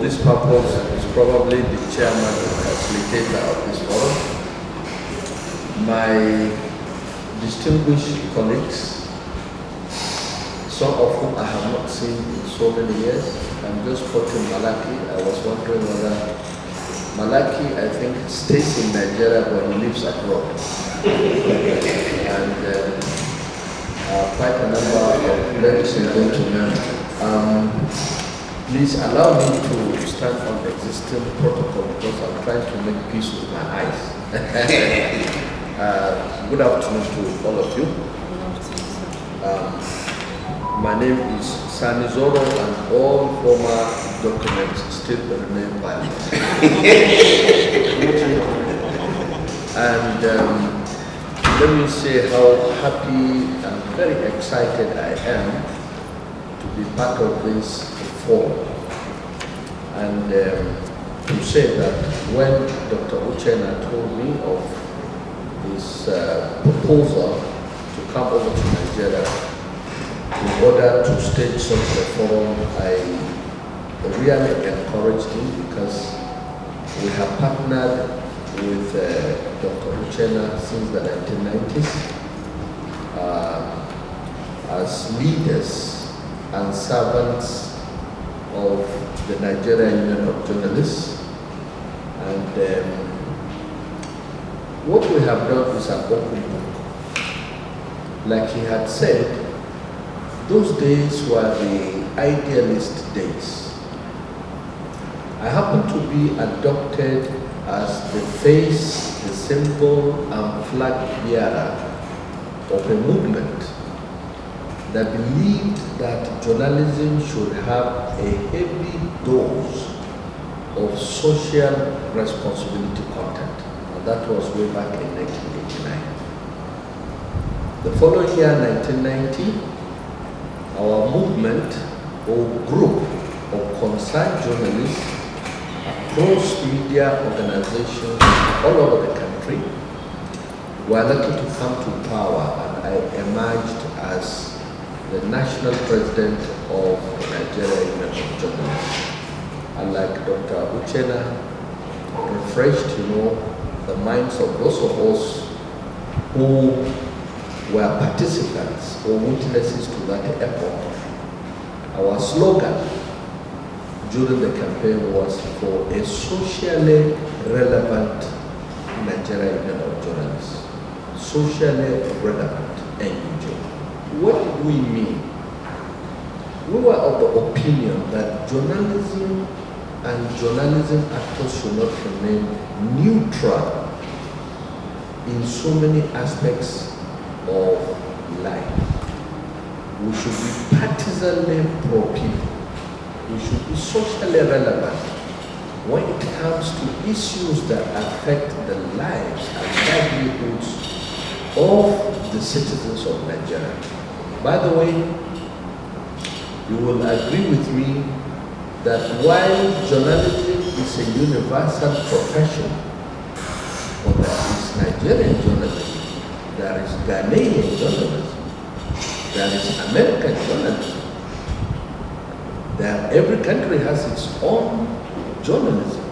This purpose is probably the chairman and facilitator of this forum. My distinguished colleagues, some of whom I have not seen in so many years. I'm just quoting Malaki. I was wondering whether Malaki, I think, stays in Nigeria but he lives abroad. And quite a number of ladies and gentlemen. Please allow me to stand on existing protocol because I'm trying to make peace with my eyes. Good afternoon to all of you. My name is Sani Zoro and all former documents still remain valid. And let me say how happy and very excited I am to be part of this forum. And to say that when Dr. Uchenna told me of his proposal to come over to Nigeria in order to stage such a forum, I really encouraged him because we have partnered with Dr. Uchenna since the 1990s as leaders and servants of the Nigerian Union of Journalists. And what we have done is an open book. Like he had said, those days were the idealist days. I happen to be adopted as the face, the symbol, and flag bearer of a movement that believed that journalism should have a heavy dose of social responsibility content. And that was way back in 1989. The following year, 1990, our movement or group of concerned journalists across media organizations all over the country were lucky to come to power, and I emerged as the national president of the Nigerian Union of Journalists. And like Dr. Uchenna refreshed, the minds of those of us who were participants or witnesses to that epoch. Our slogan during the campaign was for a socially relevant Nigerian Union of Journalists. Socially relevant NUJ. What did we mean? We were of the opinion that journalism and journalism actors should not remain neutral in so many aspects of life. We should be partisanly pro-people. We should be socially relevant when it comes to issues that affect the lives and livelihoods of the citizens of Nigeria. By the way, you will agree with me that while journalism is a universal profession, but there is Nigerian journalism, there is Ghanaian journalism, there is American journalism. Every country has its own journalism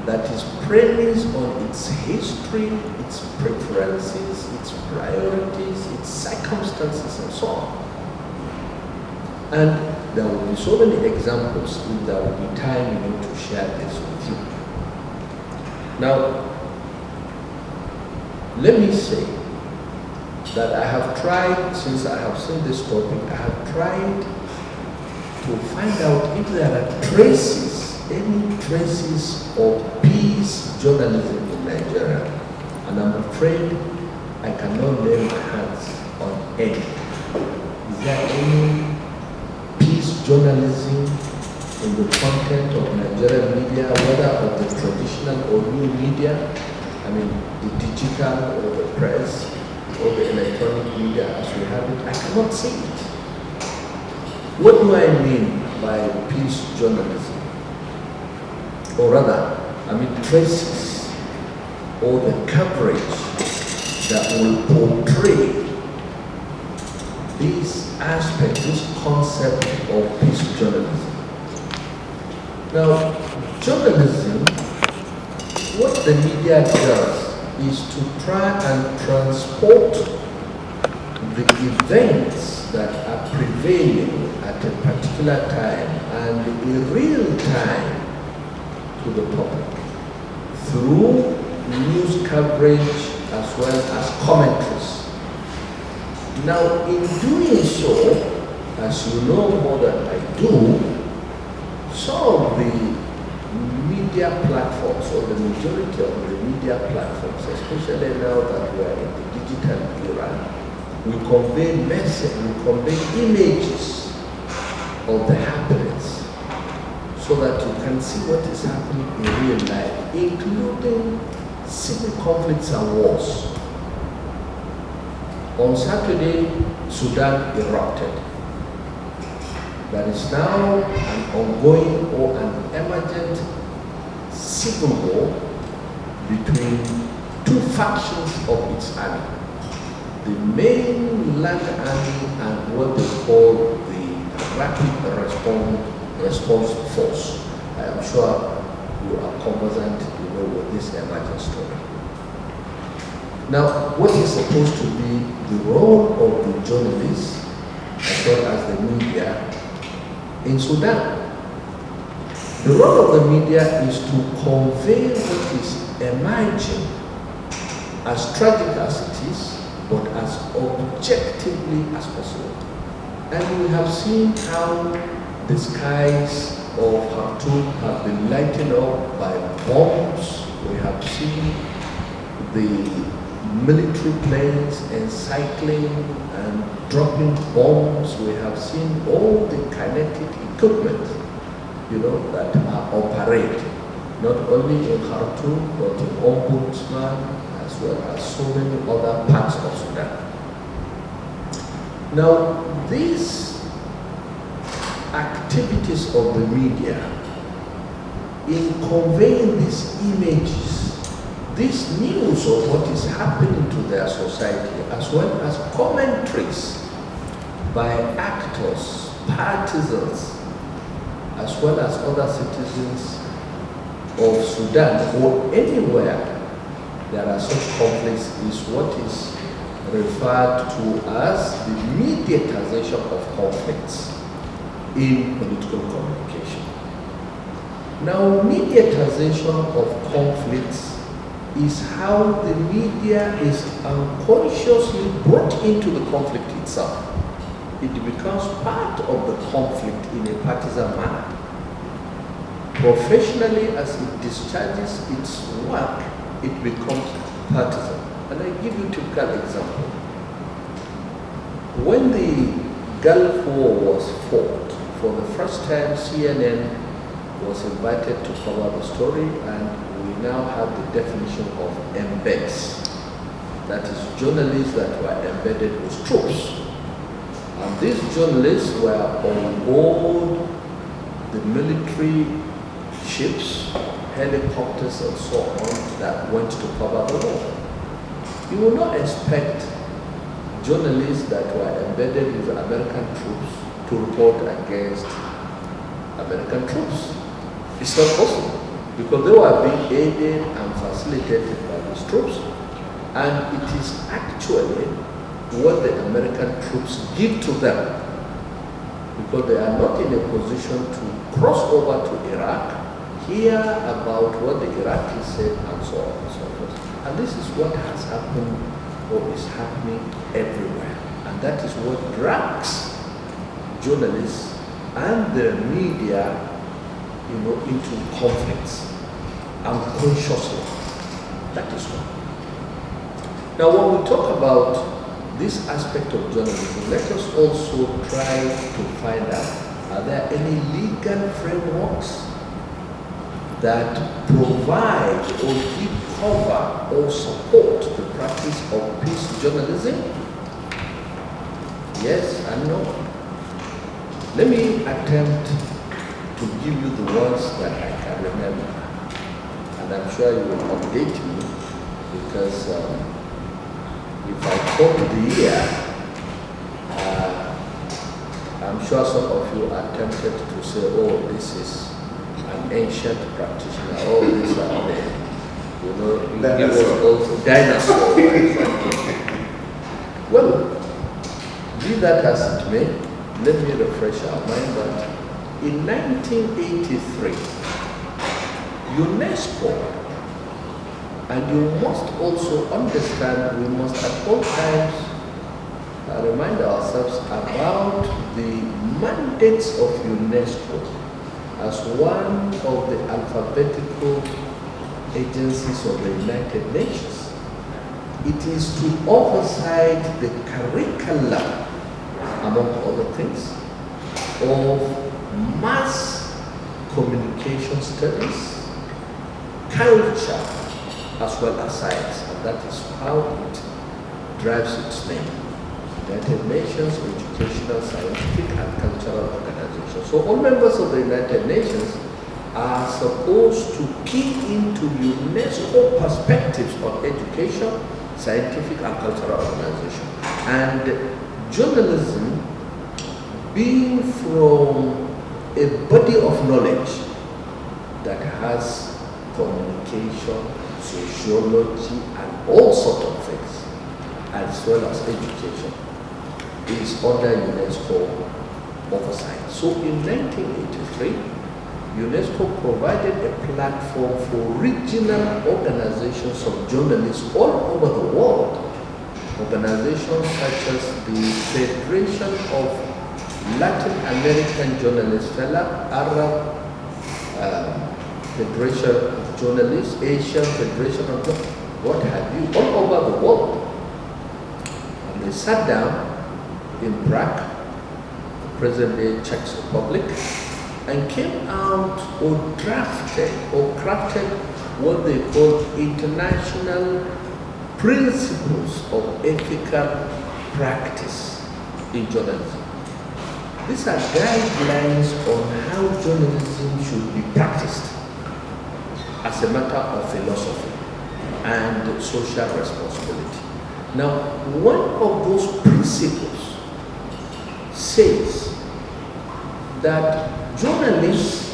that is premised on its history, its preferences, its priorities, its circumstances, and so on. And there will be so many examples if there will be time to share this with you. Now, let me say that I have tried, since I have seen this topic, I have tried to find out if there are any traces of peace journalism in Nigeria. And I'm afraid I cannot lay my hands on any. Is there any peace journalism in the content of Nigerian media, whether of the traditional or new media? I mean, the digital or the press or the electronic media as we have it? I cannot see it. What do I mean by peace journalism? Or rather, I mean traces or the coverage that will portray this aspect, this concept of peace journalism. Now, journalism, what the media does is to try and transport the events that are prevailing at a particular time and in real time to the public through news coverage as well as commentaries. Now, in doing so, as you know more than I do, some of the media platforms, or the majority of the media platforms, especially now that we are in the digital era, we convey message, we convey images of the happenings so that you can see what is happening in real life, including civil conflicts and wars. On Saturday, Sudan erupted. There is now an ongoing or an emergent civil war between two factions of its army. The main land army and what they call the rapid response force. I am sure you are conversant, with this emergent story. Now, what is supposed to be the role of the journalists as well as the media in Sudan? The role of the media is to convey what is emerging, as tragic as it is, but as objectively as possible. And we have seen how the skies of Khartoum have been lighted up by bombs. We have seen the military planes encircling and dropping bombs. We have seen all the kinetic equipment, that are operated, not only in Khartoum, but in Ombudsman, as well as so many other parts of Sudan. Now, these activities of the media in conveying these images, this news of what is happening to their society, as well as commentaries by actors, partisans, as well as other citizens of Sudan or anywhere there are such conflicts, is what is referred to as the mediatization of conflicts in political communication. Now, mediatization of conflicts is how the media is unconsciously brought into the conflict itself. It becomes part of the conflict in a partisan manner. Professionally, as it discharges its work, it becomes partisan. And I give you a typical example. When the Gulf War was fought, for the first time CNN was invited to cover the story, and we now have the definition of embeds. That is, journalists that were embedded with troops. And these journalists were on board the military ships, helicopters, and so on that went to cover the war. You will not expect journalists that were embedded with American troops to report against American troops. It's not possible, because they were being aided and facilitated by these troops, and it is actually what the American troops give to them, because they are not in a position to cross over to Iraq, hear about what the Iraqis said, and so on and so forth. And this is what has happened or is happening everywhere, and that is what drags journalists and the media into conflicts unconsciously. That is one. Now, when we talk about this aspect of journalism, let us also try to find out, are there any legal frameworks that provide or give cover or support the practice of peace journalism? Yes and no. Let me attempt to give you the ones that I can remember, and I'm sure you will update me, because if I quote the year, I'm sure some of you are tempted to say, oh, this is an ancient practitioner. All these are there. You know, he was Dinosaur. also dinosaur. Exactly. Well, be that as it may, let me refresh our mind that in 1983, UNESCO, and you must also understand, we must at all times remind ourselves about the mandates of UNESCO as one of the alphabetical agencies of the United Nations. It is to oversight the curriculum, among other things, of mass communication studies, culture, as well as science, and that is how it drives its name. United Nations Educational, Scientific and Cultural Organization. So all members of the United Nations are supposed to key into UNESCO perspectives on education, scientific and cultural organization. And journalism, being from a body of knowledge that has communication, sociology, and all sorts of things, as well as education, is under UNESCO oversight. So in 1983, UNESCO provided a platform for regional organizations of journalists all over the world. Organizations such as the Federation of Latin American Journalists, Arab Federation of Journalists, Asian Federation of what have you, all over the world. And they sat down in Prague, the present-day Czech Republic, and came out or drafted or crafted what they call international principles of ethical practice in journalism. These are guidelines on how journalism should be practiced as a matter of philosophy and social responsibility. Now, one of those principles says that journalists